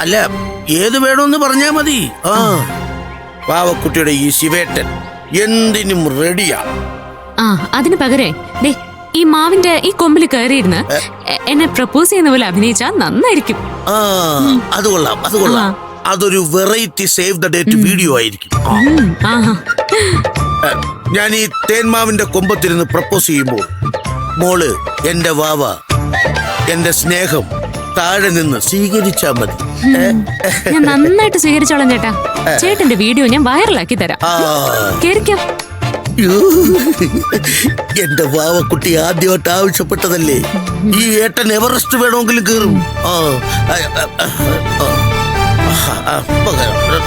അല്ല, ഏത് വേണമെന്ന് പറഞ്ഞാ മതി. പാവക്കുട്ടിയുടെ ഈ ശിവേട്ടൻ എന്തിനും റെഡിയാ. അതിന് പകരേ ദേ ഈ മാവിന്റെ ഈ കൊമ്പിൽ കയറിയിരുന്ന് എന്നെ പ്രപ്പോസ് ചെയ്യുന്ന പോലെ അഭിനയിച്ചാ നന്നായിരിക്കും. അത് കൊള്ളാം, അത് കൊള്ളാം. അതൊരു variety save the date video ആയിരിക്കും. ഞാൻ ഈ തേന്മാവിന്റെ കൊമ്പത്തിരുന്ന് പ്രപ്പോസ് ചെയ്യുമ്പോൾ മോള് എന്റെ വാവ, എന്റെ സ്നേഹം താഴെ നിന്ന് സ്വീകരിച്ചാ മതി. ഞാൻ നന്നായിട്ട് സ്വീകരിച്ചോളാം ചേട്ടാ. ചേട്ടന്റെ വീഡിയോ ഞാൻ വൈറലാക്കി തരാം. കേറിക്കോ. എന്റെ വാവക്കുട്ടി ആദ്യമായിട്ട് ആവശ്യപ്പെട്ടതല്ലേ. ഈ ഏട്ടൻ എവറസ്റ്റ് വേണമെങ്കിലും കയറും.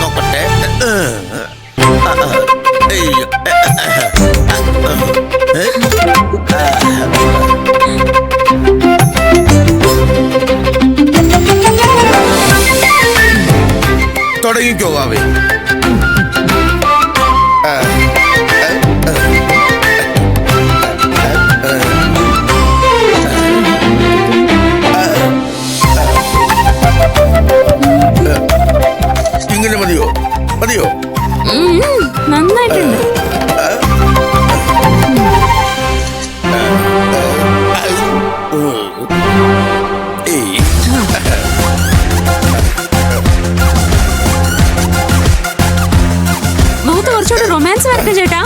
നോക്കട്ടെ. തുടങ്ങിക്കോ വാവേ. ഇങ്ങനെ മതിയോ? മതിയോ? നന്നായിട്ടുണ്ട്. മുഖത്ത് കുറച്ചുകൂടി റൊമാൻസ് വരട്ടെ ചേട്ടാ.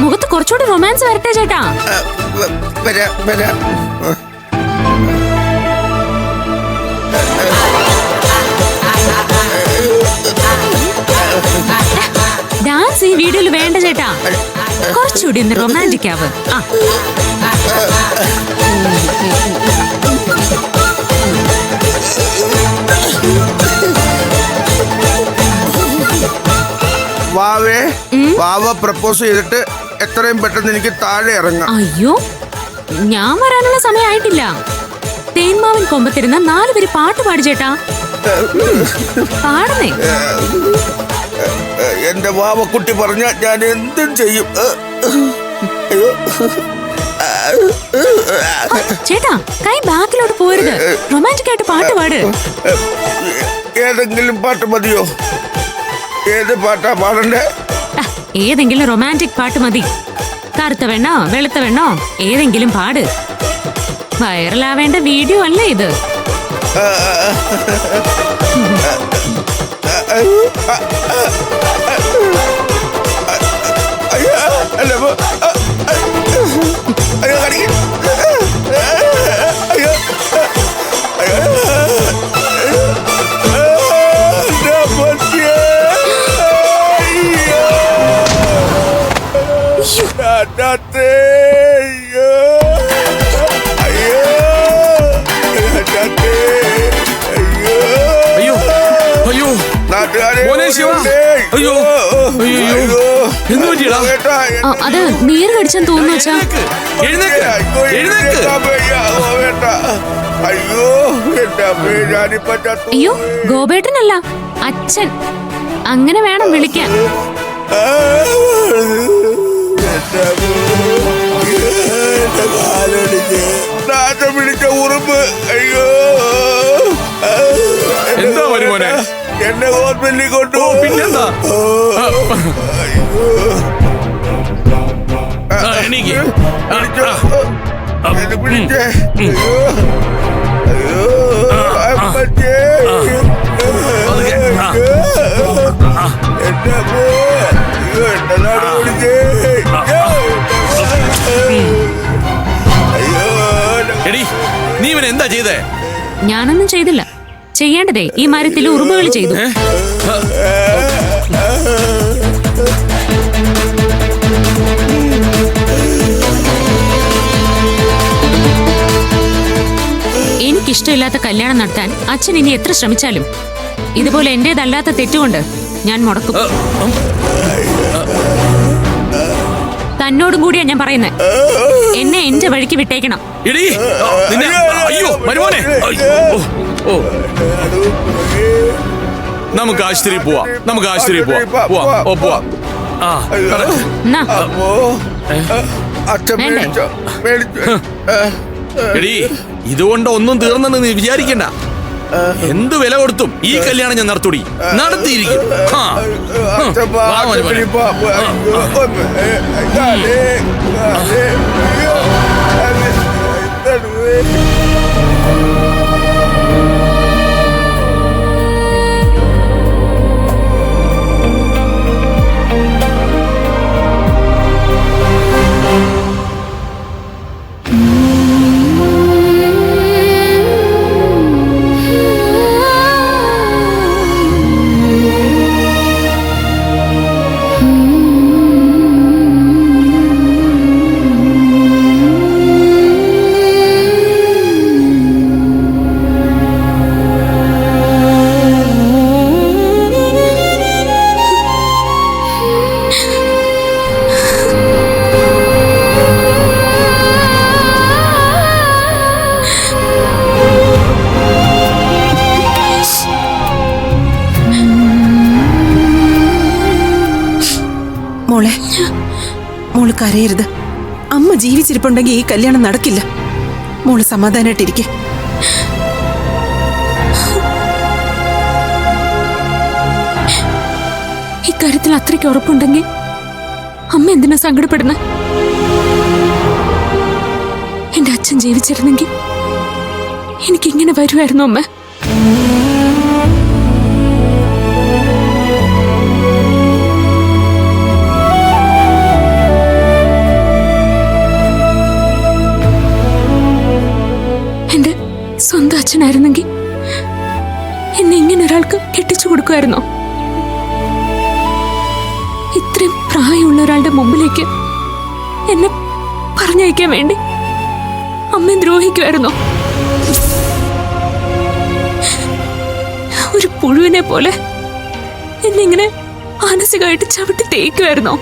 മുഖത്ത് കുറച്ചുകൂടി റൊമാൻസ് വരട്ടെ ചേട്ടാ. ഡാൻസ് ഈ വീഡിയോയിൽ വേണ്ട ചേട്ടാ. കുറച്ചുകൂടി ഒന്ന് റൊമാൻറ്റിക് ആവ്. വാവേ, വാവ പ്രപ്പോസ് ചെയ്തിട്ട് എത്രയും പെട്ടെന്ന് എനിക്ക് താഴെ ഇറങ്ങാം. അയ്യോ, ഞാൻ വരാനുള്ള സമയമായിട്ടില്ല. തേന്മാവിൻ കൊമ്പത്തിരുന്ന 4 പേര് പാട്ട് പാടി ചേട്ടാ. പാടുന്നേ. എന്റെ വാവക്കുട്ടി പറഞ്ഞ ഞാൻ എന്തും ചെയ്യും. ചേട്ടാ, കൈ ബാക്കിലോട്ട് പോരുത്. റൊമാൻറ്റിക് ആയിട്ട് പാട്ട് പാട്. ഏതെങ്കിലും പാട്ട് മതിയോ? ഏത് പാട്ടാ പാടണ്ടേ? ഏതെങ്കിലും റൊമാൻറ്റിക് പാട്ട് മതി. കറുത്ത വെണ്ണോ വെളുത്ത വെണ്ണോ ഏതെങ്കിലും പാട്. വൈറലാവേണ്ട വീഡിയോ അല്ലേ ഇത്? അത് നീര് കടിച്ചെന്ന് തോന്നുന്നു വെച്ചാ. അയ്യോ, ഗോപേട്ടനല്ല, അച്ഛൻ. അങ്ങനെ വേണം വിളിക്കാൻ. പിടിച്ച ഉറുമ്പ്. അയ്യോ, എന്താ വരുമോനെ? എന്നെ ഹോസ്പിറ്റലിൽ കൊണ്ടു. പിന്നെന്താ? എനിക്ക് പിടിച്ചേ. അയ്യോ, അയ്യോ, എടി, നീ ഇവൻ എന്താ ചെയ്തേ? ഞാനൊന്നും ചെയ്തില്ല. ചെയ്യേണ്ടതേ ഈ മരത്തിൽ ഉറുമ്പുകൾ ചെയ്തു. എനിക്കിഷ്ടമില്ലാത്ത കല്യാണം നടത്താൻ അച്ഛൻ ഇനി എത്ര ശ്രമിച്ചാലും ഇതുപോലെ എന്റേതല്ലാത്ത തെറ്റുകൊണ്ട് ഞാൻ മുടക്കും. തന്നോടും കൂടിയാ ഞാൻ പറയുന്നത്. എന്നെ എന്റെ വഴിക്ക് വിട്ടേക്കണം. അയ്യോ മരുമോനെ, ഓ നമുക്ക് ആശുപത്രിയിൽ പോവാം. നമുക്ക് ആശുപത്രിയിൽ പോവാം. ആ നടക്ക്. എന്നാ, അച്ഛൻ മേടിച്ചോ? എടീ, ഇതുകൊണ്ട് ഒന്നും തീർന്നെന്ന് നീ വിചാരിക്കണ്ട. എന്ത് വില കൊടുത്തും ഈ കല്യാണം ഞാൻ നടത്തൂടി, നടത്തിയിരിക്കും. വാ മോനെ, മോനെ. മോള് കരയരുത്. അമ്മ ജീവിച്ചിരിപ്പുണ്ടെങ്കിൽ ഈ കല്യാണം നടക്കില്ല. മോള് സമാധാനായിട്ടിരിക്കെ. ഇക്കാര്യത്തിൽ അത്രയ്ക്ക് ഉറപ്പുണ്ടെങ്കിൽ അമ്മ എന്തിനാ സങ്കടപ്പെടുന്ന? എന്റെ അച്ഛൻ ജീവിച്ചിരുന്നെങ്കിൽ എനിക്കിങ്ങനെ വരുമായിരുന്നു അമ്മ. സ്വന്തം അച്ഛനായിരുന്നെങ്കിൽ എന്നെ ഇങ്ങനെ ഒരാൾക്ക് കെട്ടിച്ചു കൊടുക്കുമായിരുന്നോ? ഇത്രയും പ്രായമുള്ള ഒരാളുടെ മുമ്പിലേക്ക് എന്നെ പറഞ്ഞയക്കാൻ വേണ്ടി അമ്മ ദ്രോഹിക്കുമായിരുന്നോ? ഒരു പുഴുവിനെ പോലെ എന്നെ ഇങ്ങനെ മാനസികമായിട്ട് ചവിട്ടി തേക്കുമായിരുന്നോ?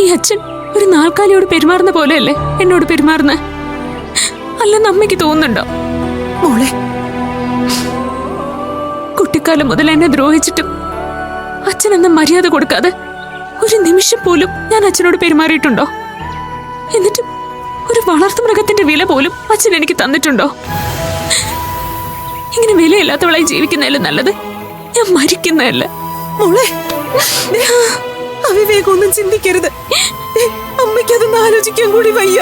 ഈ അച്ഛൻ ഒരു നാൽക്കാലിയോട് പെരുമാറുന്ന പോലെയല്ലേ എന്നോട് പെരുമാറുന്ന? അല്ലെന്ന് അമ്മയ്ക്ക് തോന്നുന്നുണ്ടോ? മോളെ, കുട്ടിക്കാലം മുതൽ എന്നെ ദ്രോഹിച്ചിട്ടും അച്ഛൻ എന്ന മര്യാദ കൊടുക്കാതെ ഒരു നിമിഷം പോലും ഞാൻ അച്ഛനോട് പെരുമാറിയിട്ടുണ്ടോ? എന്നിട്ട് ഒരു വളർത്തുമൃഗത്തിന്റെ വില പോലും അച്ഛൻ എനിക്ക് തന്നിട്ടുണ്ടോ? ഇങ്ങനെ വിലയില്ലാത്തവളായി ജീവിക്കുന്നതല്ലേ നല്ലത്, ഞാൻ മരിക്കുന്നതല്ല. മോളെ, അവിവേകൊന്നും ചിന്തിക്കരുത്. അമ്മയ്ക്കതൊന്നും ആലോചിക്കാൻ കൂടി വയ്യ.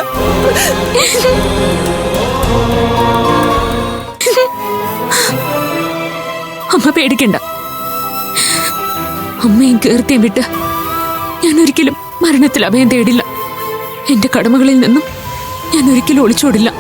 അമ്മ പേടിക്കണ്ട. അമ്മയും കീർത്തിയും വിട്ട് ഞാൻ ഒരിക്കലും മരണത്തിൽ അഭയം തേടില്ല. എന്റെ കടമകളിൽ നിന്നും ഞാൻ ഒരിക്കലും ഒളിച്ചോടില്ല.